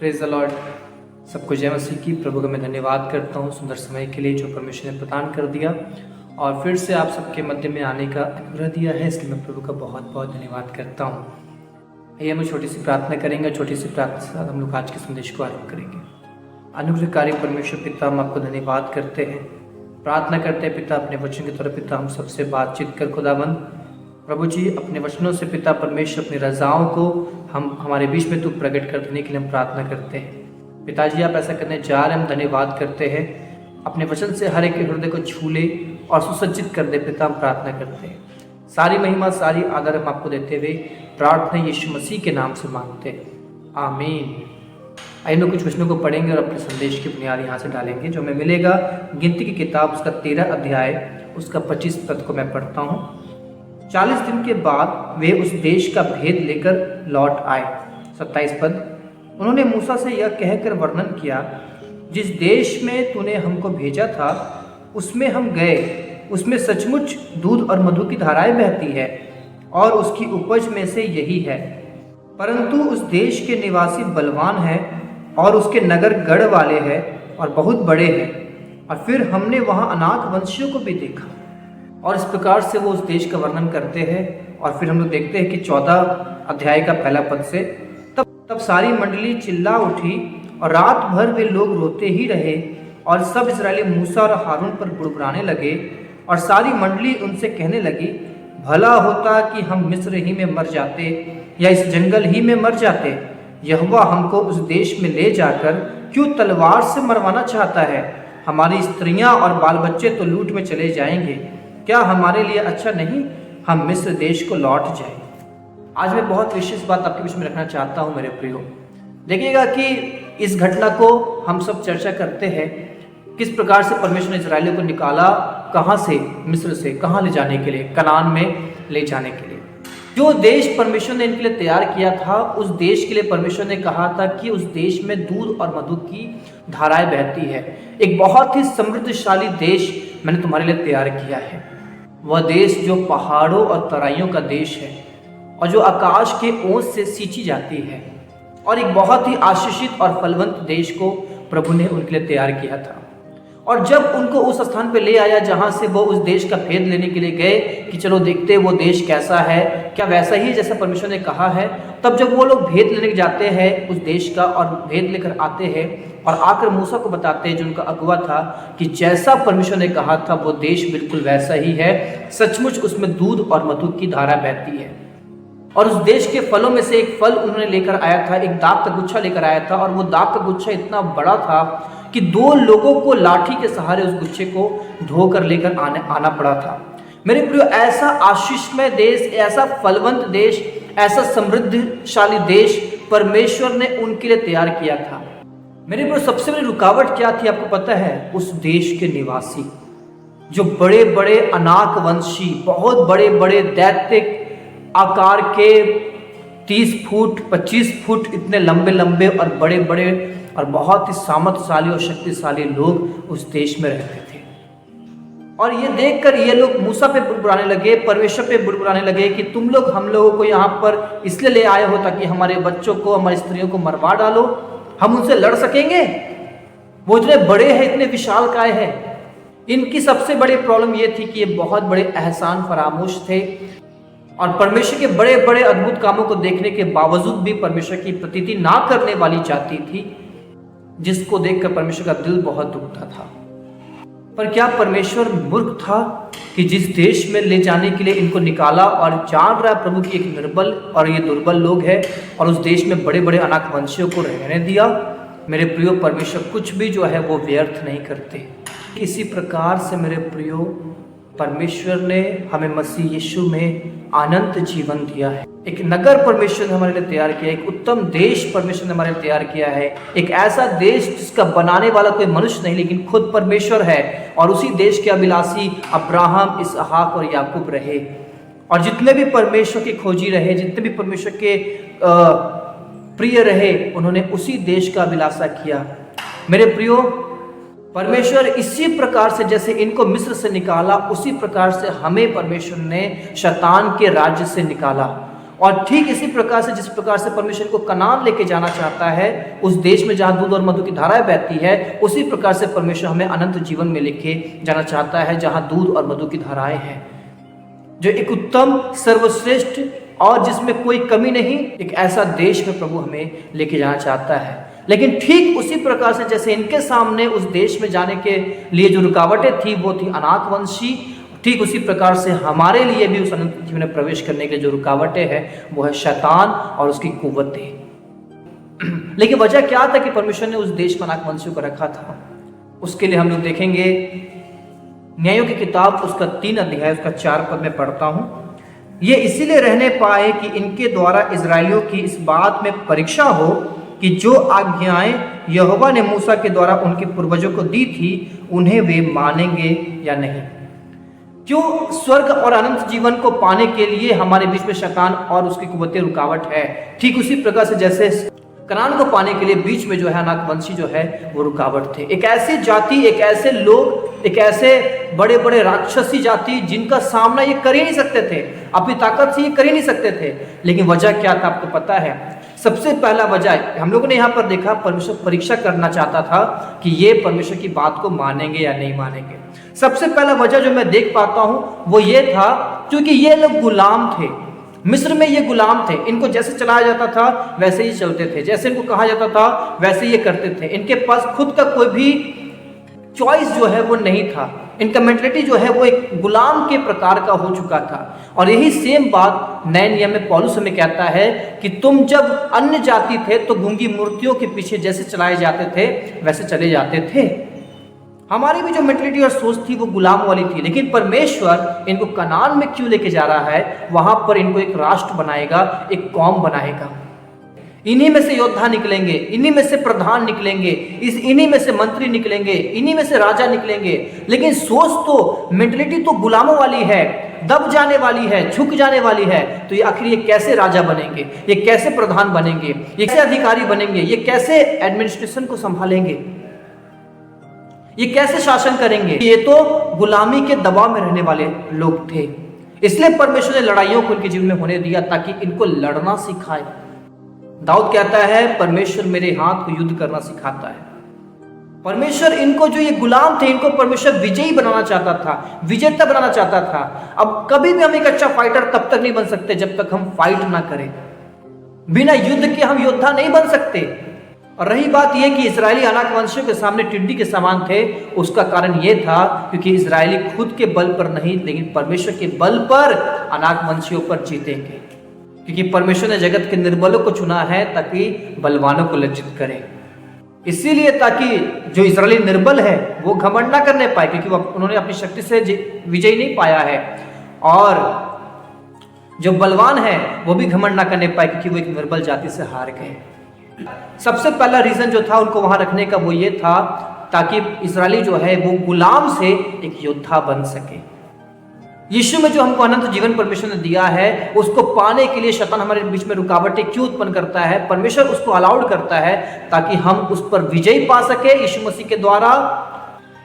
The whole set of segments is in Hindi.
Praise the Lord. सबको जय मसीह की। प्रभु का मैं धन्यवाद करता हूँ सुंदर समय के लिए जो परमेश्वर ने प्रदान कर दिया और फिर से आप सबके मध्य में आने का अनुग्रह दिया है, इसलिए मैं प्रभु का बहुत बहुत धन्यवाद करता हूँ। आइए हम छोटी सी प्रार्थना करेंगे। छोटी सी प्रार्थना के साथ हम लोग आज के संदेश को आरंभ करेंगे। अनुग्रहकारी परमेश्वर पिता, हम आपको धन्यवाद करते हैं, प्रार्थना करते हैं पिता अपने वचन के द्वारा पिता हम सबसे बातचीत कर खुदाबंद प्रभु जी, अपने वचनों से पिता परमेश्वर अपनी रजाओं को हम हमारे बीच में तू प्रकट कर देने के लिए हम प्रार्थना करते हैं। पिताजी आप ऐसा करने जा रहे हैं, हम धन्यवाद करते हैं, अपने वचन से हर एक के हृदय को छू ले और सुसज्जित कर दे पिता, हम प्रार्थना करते हैं। सारी महिमा सारी आदर हम आपको देते हुए प्रार्थना यीशु मसीह के नाम से मांगते हैं, आमीन। आइए हम कुछ वचनों को पढ़ेंगे और अपने संदेश की बुनियाद यहाँ से डालेंगे जो हमें मिलेगा गिनती की किताब उसका 13 अध्याय उसका 25 पद को मैं पढ़ता हूँ। 40 दिन के बाद वे उस देश का भेद लेकर लौट आए। 27 पद, उन्होंने मूसा से यह कहकर वर्णन किया, जिस देश में तूने हमको भेजा था उसमें हम गए, उसमें सचमुच दूध और मधु की धाराएं बहती है और उसकी उपज में से यही है। परंतु उस देश के निवासी बलवान हैं और उसके नगर गढ़ वाले हैं और बहुत बड़े हैं। और फिर हमने वहाँ अनाथ वंशियों को भी देखा। और इस प्रकार से वो उस देश का वर्णन करते हैं। और फिर हम लोग देखते हैं कि 14 अध्याय का पहला पद से, तब सारी मंडली चिल्ला उठी और रात भर वे लोग रोते ही रहे और सब इस्राएली मूसा और हारून पर बुड़बुड़ाने लगे। और सारी मंडली उनसे कहने लगी, भला होता कि हम मिस्र ही में मर जाते या इस जंगल ही में मर जाते। यहोवा हमको उस देश में ले जाकर क्यों तलवार से मरवाना चाहता है? हमारी स्त्रियां और बाल बच्चे तो लूट में चले जाएंगे। क्या हमारे लिए अच्छा नहीं हम मिस्र देश को लौट जाएं? आज मैं बहुत विशेष बात आपके बीच में रखना चाहता हूं मेरे प्रियो। देखिएगा कि इस घटना को हम सब चर्चा करते हैं, किस प्रकार से परमेश्वर ने इस्राएलियों को निकाला, कहाँ से, मिस्र से कहाँ ले जाने के लिए, कनान में ले जाने के लिए। जो देश परमेश्वर ने इनके लिए तैयार किया था, उस देश के लिए परमेश्वर ने कहा था कि उस देश में दूध और मधु की धाराएं बहती है। एक बहुत ही समृद्धशाली देश मैंने तुम्हारे लिए तैयार किया है। वह देश जो पहाड़ों और तराइयों का देश है और जो आकाश के ओस से सींची जाती है, और एक बहुत ही आशीषित और फलवंत देश को प्रभु ने उनके लिए तैयार किया था। और जब उनको उस स्थान पे ले आया जहां से वो उस देश का भेद लेने के लिए गए कि चलो देखते वो देश कैसा है, क्या वैसा ही जैसा परमेश्वर ने कहा है, तब जब वो लोग भेद लेने जाते हैं उस देश का और भेद लेकर आते हैं और आकर मूसा को बताते हैं जो उनका अगुवा था कि जैसा परमेश्वर ने कहा था वो देश बिल्कुल वैसा ही है, सचमुच उसमें दूध और मधु की धारा बहती है। और उस देश के फलों में से एक फल उन्होंने लेकर आया था, एक दाख का गुच्छा लेकर आया था। और वो दाख का गुच्छा इतना बड़ा था कि 2 लोगों को लाठी के सहारे उस गुच्छे को ढोकर लेकर आना पड़ा था। मेरे प्रियो, ऐसा आशीषमय देश, ऐसा फलवंत देश, ऐसा समृद्धशाली देश परमेश्वर ने उनके लिए तैयार किया था। मेरे प्रियो, सबसे बड़ी रुकावट क्या थी आपको पता है? उस देश के निवासी जो बड़े बड़े अनाकवंशी, बहुत बड़े बड़े दैत्य आकार के 30 फुट 25 फुट इतने लंबे लंबे और बड़े बड़े और बहुत ही सामर्थशाली और शक्तिशाली लोग उस देश में रहते थे। और ये देखकर ये लोग मूसा पे बुड़बुड़ाने लगे, परमेश्वर पे बुड़बुड़ाने लगे कि तुम लोग हम लोगों को यहाँ पर इसलिए ले आए हो ताकि हमारे बच्चों को, हमारी स्त्रियों को मरवा डालो, हम उनसे लड़ सकेंगे? वो इतने बड़े हैं, इतने विशालकाय हैं। इनकी सबसे बड़ी प्रॉब्लम ये थी कि ये बहुत बड़े एहसान फरामोश थे और परमेश्वर के बड़े बड़े अद्भुत कामों को देखने के बावजूद भी परमेश्वर की प्रतीति ना करने वाली जाति थी, जिसको देखकर परमेश्वर का दिल बहुत दुखता था। पर क्या परमेश्वर मूर्ख था कि जिस देश में ले जाने के लिए इनको निकाला और जान रहा प्रभु की एक निर्बल और ये दुर्बल लोग हैं और उस देश में बड़े बड़े अनाकवंशियों को रहने दिया? मेरे प्रियो, परमेश्वर कुछ भी जो है वो व्यर्थ नहीं करते। इसी प्रकार से मेरे प्रियो, परमेश्वर ने हमें मसीह यीशु में अनंत जीवन दिया है। एक नगर परमेश्वर ने हमारे लिए तैयार किया, एक उत्तम देश परमेश्वर ने हमारे लिए तैयार किया है, एक ऐसा देश जिसका बनाने वाला कोई मनुष्य नहीं लेकिन खुद परमेश्वर है। और उसी देश के अभिलाषी अब्राहम, इसहाक और याकूब रहे। और जितने भी परमेश्वर के खोजी रहे, जितने भी परमेश्वर के प्रिय रहे, उन्होंने उसी देश का अभिलाषा किया। मेरे प्रियो, परमेश्वर इसी प्रकार से जैसे इनको मिस्र से निकाला, उसी प्रकार से हमें परमेश्वर ने शैतान के राज्य से निकाला और ठीक इसी प्रकार से जिस प्रकार से परमेश्वर को कनान लेके जाना चाहता है, उस देश में जहाँ दूध और मधु की धाराएं बहती है, उसी प्रकार से परमेश्वर हमें अनंत जीवन में लेके जाना चाहता है जहाँ दूध और मधु की धाराएं हैं, जो एक उत्तम, सर्वश्रेष्ठ और जिसमें कोई कमी नहीं, एक ऐसा देश में प्रभु हमें लेके जाना चाहता है। लेकिन ठीक उसी प्रकार से जैसे इनके सामने उस देश में जाने के लिए जो रुकावटें थी वो थी अनाथवंशी, ठीक उसी प्रकार से हमारे लिए भी उस अनंत जीवन में प्रवेश करने के लिए जो रुकावटें हैं वो है शैतान और उसकी कुव्वतें। लेकिन वजह क्या था कि परमेश्वर ने उस देश में अनाथवंशियों को रखा था? उसके लिए हम लोग देखेंगे न्यायों की किताब उसका 3 अध्याय उसका 4 पद में पढ़ता हूं। ये इसीलिए रहने पाए कि इनके द्वारा इजरायलियों की इस बात में परीक्षा हो कि जो आज्ञाएं यहोवा ने मूसा के द्वारा उनके पूर्वजों को दी थी उन्हें वे मानेंगे या नहीं। क्यों स्वर्ग और अनंत जीवन को पाने के लिए हमारे बीच में शैतान और उसकी कुव्वतें रुकावट है, ठीक उसी प्रकार से जैसे कनान को पाने के लिए बीच में जो है अनाथवंशी जो है वो रुकावट थे। एक ऐसी जाति, एक ऐसे लोग, एक ऐसे बड़े बड़े राक्षसी जाति जिनका सामना ये कर ही नहीं सकते थे, अपनी ताकत से ये कर ही नहीं सकते थे। लेकिन वजह क्या था आपको पता है? सबसे पहला वजह हम लोगों ने यहाँ पर देखा, परमेश्वर परीक्षा करना चाहता था कि ये परमेश्वर की बात को मानेंगे या नहीं मानेंगे। सबसे पहला वजह जो मैं देख पाता हूँ वो ये था क्योंकि ये लोग गुलाम थे। मिस्र में ये गुलाम थे, इनको जैसे चलाया जाता था वैसे ही चलते थे, जैसे इनको कहा जाता था वैसे ये करते थे। इनके पास खुद का कोई भी चॉइस जो है वो नहीं था। इनका मेंटलिटी जो है वो एक गुलाम के प्रकार का हो चुका था। और यही सेम बात नए नियम में पौलुस हमें कहता है कि तुम जब अन्य जाति थे तो गूंगी मूर्तियों के पीछे जैसे चलाए जाते थे वैसे चले जाते थे। हमारी भी जो मेंटलिटी और सोच थी वो गुलाम वाली थी। लेकिन परमेश्वर इनको कनान में क्यों लेके जा रहा है? वहां पर इनको एक राष्ट्र बनाएगा, एक कौम बनाएगा। इन्हीं में से योद्धा निकलेंगे, इन्हीं में से प्रधान निकलेंगे, इन्हीं में से मंत्री निकलेंगे, इन्हीं में से राजा निकलेंगे। लेकिन सोच तो, मेंटलिटी तो गुलामों वाली है, दब जाने वाली है, झुक जाने वाली है। तो ये आखिर ये कैसे राजा बनेंगे, ये कैसे प्रधान बनेंगे, ये कैसे अधिकारी बनेंगे, ये कैसे एडमिनिस्ट्रेशन को संभालेंगे, ये कैसे शासन करेंगे? ये तो गुलामी के दबाव में रहने वाले लोग थे। इसलिए परमेश्वर ने लड़ाइयों को इनके जीवन में होने दिया ताकि इनको लड़ना सिखाए। दाऊद कहता है परमेश्वर मेरे हाथ को युद्ध करना सिखाता है। परमेश्वर इनको, जो ये गुलाम थे, इनको परमेश्वर विजयी बनाना चाहता था, विजेता बनाना चाहता था। अब कभी भी हम एक अच्छा फाइटर तब तक नहीं बन सकते जब तक हम फाइट ना करें। बिना युद्ध के हम योद्धा नहीं बन सकते। और रही बात यह कि इजरायली अनाथवंशियों के सामने टिड्डी के समान थे, उसका कारण यह था क्योंकि इजरायली खुद के बल पर नहीं लेकिन परमेश्वर के बल पर अनाथवंशियों पर जीतेंगे। क्योंकि परमेश्वर ने जगत के निर्बलों को चुना है ताकि बलवानों को लज्जित करे। इसीलिए ताकि जो इजरायली निर्बल है वो घमंड ना करने पाए, क्योंकि उन्होंने अपनी शक्ति से विजय नहीं पाया है। और जो बलवान है वो भी घमंड ना करने पाए क्योंकि वो एक निर्बल जाति से हार गए। सबसे पहला रीजन जो था उनको वहां रखने का वो ये था ताकि इजरायली जो है वो गुलाम से एक योद्धा बन सके। यीशु में जो हमको अनंत जीवन परमेश्वर ने दिया है उसको पाने के लिए शैतान हमारे बीच में रुकावटें क्यों उत्पन्न करता है? परमेश्वर उसको अलाउड करता है ताकि हम उस पर विजय पा सके यीशु मसीह के द्वारा।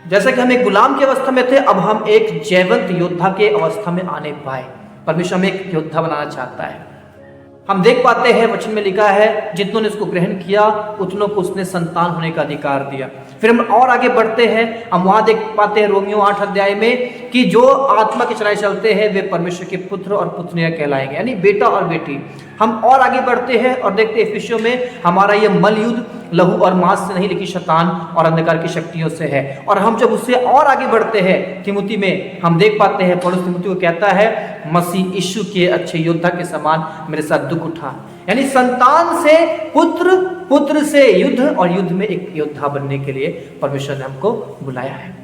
जैसा कि हम एक गुलाम की अवस्था में थे, अब हम एक जयवंत योद्धा के अवस्था में आने पाए। परमेश्वर हमें एक योद्धा बनाना चाहता है। हम देख पाते हैं वचन में लिखा है जितनों ने उसको ग्रहण किया उतनों को उसने संतान होने का अधिकार दिया। फिर हम और आगे बढ़ते हैं, हम वहां देख पाते हैं रोमियो 8 अध्याय में कि जो आत्मा के चलाए चलते हैं वे परमेश्वर के पुत्र और पुत्रियां कहलाएंगे, यानी बेटा और बेटी। हम और आगे बढ़ते हैं और देखते हैं इफिसियों में हमारा ये मल युद्ध लहू और मांस से नहीं लेकिन शैतान और अंधकार की शक्तियों से है। और हम जब उससे और आगे बढ़ते हैं तिमुथी में हम देख पाते हैं पौलुस तिमुथी को कहता है मसीह यीशु के अच्छे योद्धा के समान मेरे साथ दुख उठा। यानी संतान से पुत्र, पुत्र से युद्ध और युद्ध में एक योद्धा बनने के लिए परमेश्वर ने हमको बुलाया है।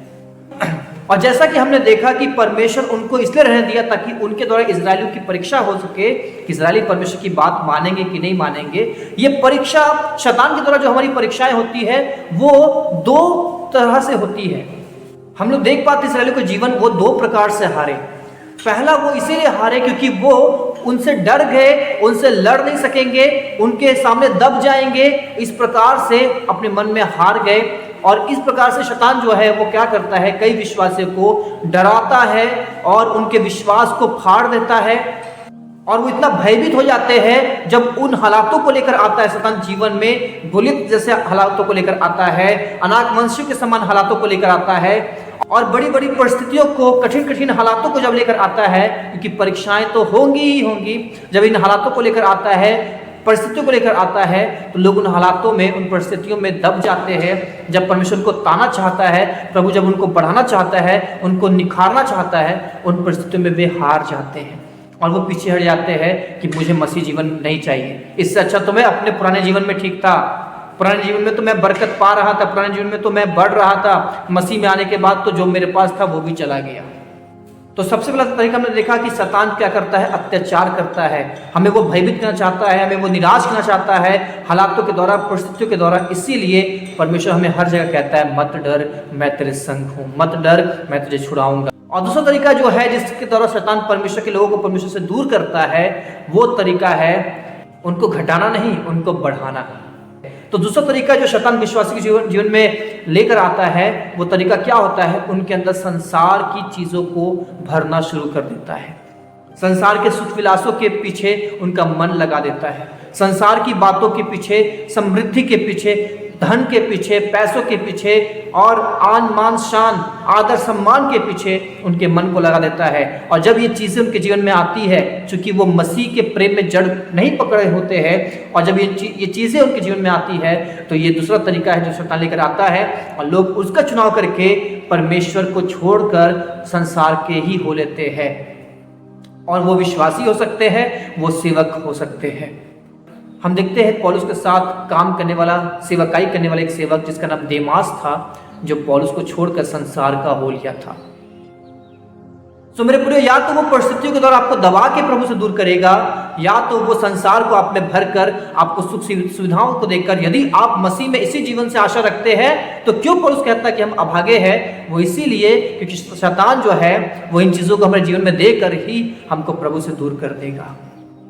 और जैसा कि हमने देखा कि परमेश्वर उनको इसलिए रहने दिया ताकि उनके द्वारा इजरायलियों की परीक्षा हो सके कि इजरायली परमेश्वर की बात मानेंगे कि नहीं मानेंगे। ये परीक्षा शैतान के द्वारा जो हमारी परीक्षाएं होती है वो दो तरह से होती है। हम लोग देख पाते इजरायलियों का जीवन वो दो प्रकार से हारे। पहला वो इसीलिए हारे क्योंकि वो उनसे डर गए, उनसे लड़ नहीं सकेंगे, उनके सामने दब जाएंगे, इस प्रकार से अपने मन में हार गए। और इस प्रकार से शैतान जो है वो क्या करता है, कई विश्वासियों को डराता है और उनके विश्वास को फाड़ देता है। और वो इतना भयभीत हो जाते हैं जब उन हालातों को लेकर आता है शैतान जीवन में, गोलियत जैसे हालातों को लेकर आता है, अनाक वंशियों के समान हालातों को लेकर आता है, और बड़ी बड़ी परिस्थितियों को, कठिन कठिन हालातों को जब लेकर आता है, क्योंकि परीक्षाएं तो होंगी ही होंगी। जब इन हालातों को लेकर आता है, परिस्थितियों को लेकर आता है, तो लोग उन हालातों में, उन परिस्थितियों में दब जाते हैं। जब परमेश्वर को ताना चाहता है, प्रभु जब उनको बढ़ाना चाहता है, उनको निखारना चाहता है, उन परिस्थितियों में वे हार जाते हैं और वो पीछे हट जाते हैं कि मुझे मसीह जीवन नहीं चाहिए, इससे अच्छा तो मैं अपने पुराने जीवन में ठीक था, पुराने जीवन में तो मैं बरकत पा रहा था, पुराने जीवन में तो मैं बढ़ रहा था, मसीह में आने के बाद तो जो मेरे पास था वो भी चला गया। तो सबसे पहला तरीका हमने देखा कि शैतान क्या करता है, अत्याचार करता है, हमें वो भयभीत करना चाहता है, हमें वो निराश करना चाहता है हालातों के द्वारा, परिस्थितियों के द्वारा। इसीलिए परमेश्वर हमें हर जगह कहता है मत डर, मैं तेरे संग हूँ, मत डर, मैं तुझे छुड़ाऊंगा। और दूसरा तरीका जो है जिसके द्वारा शैतान परमेश्वर के लोगों को परमेश्वर से दूर करता है, वो तरीका है उनको घटाना नहीं, उनको बढ़ाना। तो दूसरा तरीका जो शैतान विश्वासी के जीवन में लेकर आता है, वो तरीका क्या होता है, उनके अंदर संसार की चीजों को भरना शुरू कर देता है, संसार के सुख विलासों के पीछे उनका मन लगा देता है, संसार की बातों के पीछे, समृद्धि के पीछे, धन के पीछे, पैसों के पीछे और आन मान शान, आदर सम्मान के पीछे उनके मन को लगा देता है। और जब ये चीजें उनके जीवन में आती है, चूंकि वो मसीह के प्रेम में जड़ नहीं पकड़े होते हैं, और जब ये चीजें उनके जीवन में आती है, तो ये दूसरा तरीका है जो शैतान लेकर आता है, और लोग उसका चुनाव करके परमेश्वर को छोड़कर संसार के ही हो लेते हैं। और वो विश्वासी हो सकते हैं, वो सेवक हो सकते हैं। हम देखते हैं पौलुस के साथ काम करने वाला, सेवकाई करने वाला एक सेवक जिसका नाम देमास था, जो पौलुस को छोड़कर संसार का हो लिया था। सो मेरे प्रिय, या तो वो परिस्थितियों के द्वारा आपको दबा के प्रभु से दूर करेगा, या तो वो संसार को आप में भरकर आपको सुख सुविधाओं को देकर, यदि आप मसीह में इसी जीवन से आशा रखते हैं, तो क्यों पौलुस कहता है कि हम अभागे हैं? वो इसीलिए क्योंकि शैतान जो है वो इन चीजों को हमारे जीवन में देकर ही हमको प्रभु से दूर कर देगा।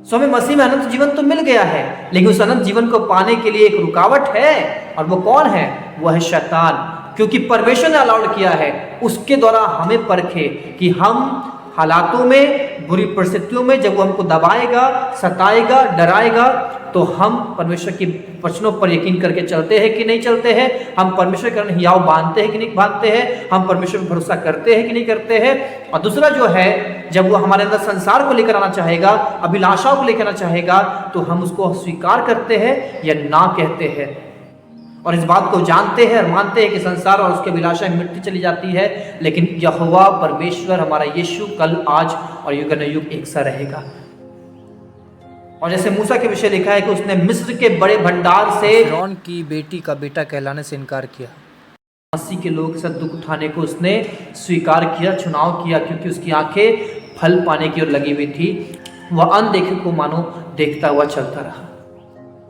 सो हमें मसीह में अनंत जीवन तो मिल गया है, लेकिन उस अनंत जीवन को पाने के लिए एक रुकावट है, और वो कौन है? वो है शैतान। क्योंकि परमेश्वर ने अलाउड किया है उसके द्वारा हमें परखे कि हम हालातों में, बुरी परिस्थितियों में जब वो हमको दबाएगा, सताएगा, डराएगा, तो हम परमेश्वर की वचनों पर यकीन करके चलते हैं कि नहीं चलते हैं, हम परमेश्वर के हियाव बांधते हैं कि नहीं बांधते हैं, हम परमेश्वर पर भरोसा करते हैं कि नहीं करते हैं। और दूसरा जो है, जब वो हमारे अंदर संसार को लेकर आना चाहेगा, अभिलाषाओं को लेकर आना चाहेगा, तो हम उसको स्वीकार करते हैं या ना कहते हैं, और इस बात को जानते हैं और मानते हैं कि संसार और उसकी अभिलाषाएं मिटती चली जाती है, लेकिन यहोवा परमेश्वर हमारा यीशु कल, आज और युग न युग एक सा रहेगा। और जैसे मूसा के विषय लिखा है कि उसने मिस्र के बड़े भंडार से फिरौन की बेटी का बेटा कहलाने से इनकार किया। मसीह के लोग के साथ दुख उठाने को उसने स्वीकार किया, चुनाव किया, क्योंकि उसकी आंखें फल पाने की ओर लगी हुई थी, वह अनदेखे को मानो देखता हुआ चलता रहा।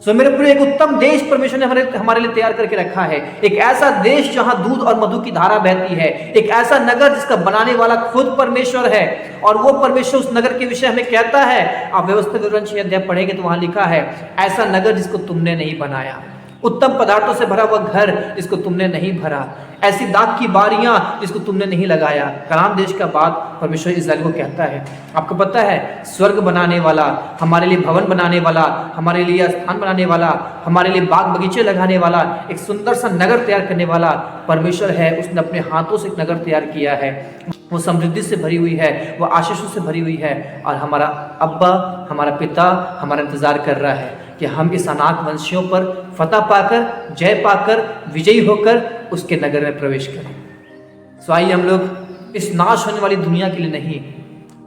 सो मेरे पूरे एक उत्तम देश परमेश्वर ने हमारे लिए तैयार करके रखा है, एक ऐसा देश जहां दूध और मधु की धारा बहती है, एक ऐसा नगर जिसका बनाने वाला खुद परमेश्वर है, और वो परमेश्वर उस नगर के विषय हमें कहता है। आप व्यवस्था विवरण 6 अध्याय पढ़ेंगे तो वहां लिखा है, ऐसा नगर जिसको तुमने नहीं बनाया, उत्तम पदार्थों से भरा हुआ घर जिसको तुमने नहीं भरा, ऐसी दाख की बारियां जिसको तुमने नहीं लगाया। कनान देश का बात परमेश्वर इस्राएल को कहता है। आपको पता है, स्वर्ग बनाने वाला, हमारे लिए भवन बनाने वाला, हमारे लिए स्थान बनाने वाला, हमारे लिए बाग बगीचे लगाने वाला, एक सुंदर सा नगर तैयार करने वाला परमेश्वर है। उसने अपने हाथों से एक नगर तैयार किया है, वो समृद्धि से भरी हुई है, वो आशीषों से भरी हुई है, और हमारा अब्बा, हमारा पिता हमारा इंतजार कर रहा है कि हम इस अनाथ वंशियों पर फतह पाकर, जय पाकर, विजयी होकर उसके नगर में प्रवेश करें। सो आइए हम लोग इस नाश होने वाली दुनिया के लिए नहीं,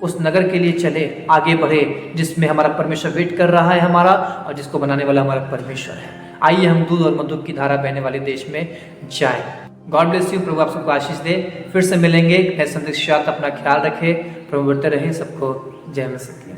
उस नगर के लिए चले, आगे बढ़े, जिसमें हमारा परमेश्वर वेट कर रहा है हमारा, और जिसको बनाने वाला हमारा परमेश्वर है। आइए हम दूध और मधु की धारा बहने वाले देश में जाएं। God bless you. प्रभु आप सबको आशीष दे। फिर से मिलेंगे नए संदेश के साथ। अपना ख्याल रखें, प्रभु बढ़ते रहे। सबको जय मसीह।